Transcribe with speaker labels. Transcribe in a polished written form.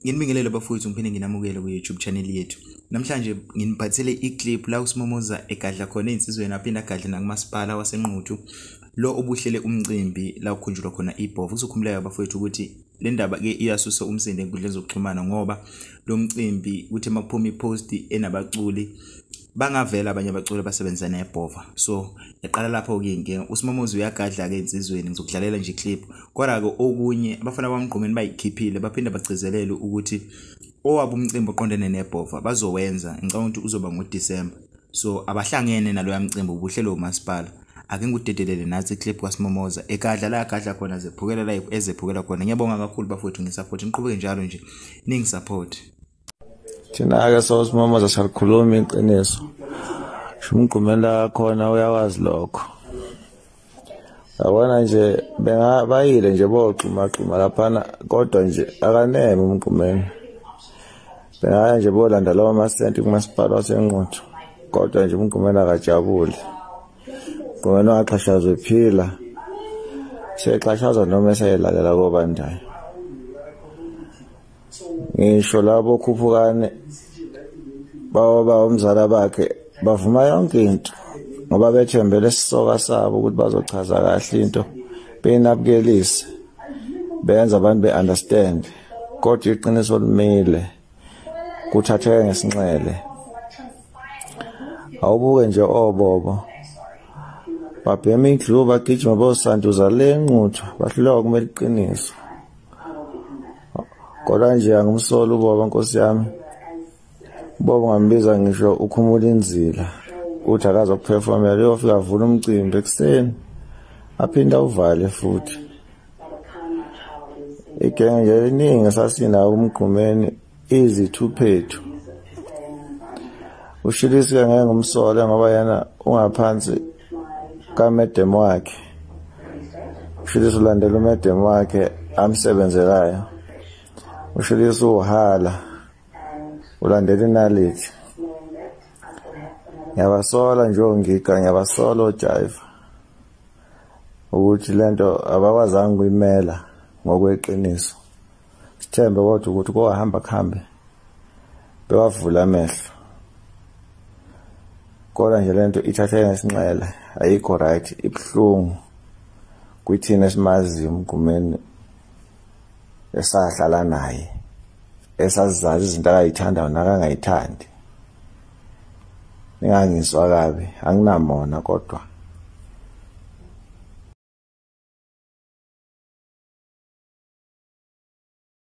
Speaker 1: Nginibingelele bafowethu ngiphinde nginamukele ku YouTube channel yethu. Namhlanje nginiphathele iclip la uSmomoza egadla khona insizweni aphinda agadla na umaspala wasenquthu lo obuhlele umcimbi la ukhunjulwa khona IBHOVA. Uzokhumuleka bafowethu ukuthi le ndaba ke iyasusa umsindo enkundleni zokuxhumana ngoba lo mcimbi uthi makuphuma ipost enabaculi bangavela abanye abaculi abasebenza neBhova. So yaqala lapho ke inkinga uSmomoza uyagadla ke insizweni ngizokudlalela nje iclip. Kodwa ke okunye abafana bamgqomeni bayikhiphile baphinda bagcizelele ukuthi owabo umcimbi oqondene neBhova bazowenza ngicabanga ukuthi uzoba ngoDisemba. So abahlangene naloya mcimbi ubuhlelo umaspala. Ake ngudedelele nathi iclip kaSmomoza egadla la agadla khona zephukela la ezephukela khona. Ngiyabonga kakhulu bafowethu ngisupport niqhubeke njalo nje ningisupport.
Speaker 2: Thina ke uSmomoza salikhuluma iqiniso. Shumgqumela khona uyawazi lokho. Yabona nje bayile nje boxuma laphana kodwa nje akaneme umgqumeni. Bengaya nje bolanda lawo amasenti kumaspala wasenquthu kodwa nje umgqumeni akajabule. Ngoba waxhashazwe ephila. Sexhashazwa noma esayelalela kobandayo. Ngisho labo khuphukane bawa umzala bakhe bavuma yonke into ngoba bethembele isisoka sabo ukuthi bazochaza kahle into benabukelise benza abantu beunderstand kodwa iqiniso limile kuthatheke ngesinxele. Awubuke nje obobo babhema indlu bagijima bosanduza lenquthu bahluleka kumele iqiniso. Kodwa nje angumsolo uBoba Nkosi yami. Boba ngambiza ngisho ukhumula inzila uthi akazokuperformela uyofika avula umcimbi ekseni aphinda uvale futhi. Igenge nje iningi sasina umgqumeni izithuphethu. Ushilisi ke ngeke ngumsole ngoba yena ungaphansi kamedemo wakhe. Ushilisi ulandela umedemo wakhe amsebenzelayo. Ushilisi uhala ulandela inalithi. Yabasola njongiga yabasola ojive ukuthi lento abakwazanga kuyimela ngokweqiniso. Sithembe kodwa ukuthi kohamba khambe bewavula amehlo. Kodwa nje lento ithatheke ngesinxele ayikho right ibhlungu kuthina esimazi umgqumeni esahlala naye esazazi izinto akayithandayo nakangayithandi. Ningangizwa kabi anginamona kodwa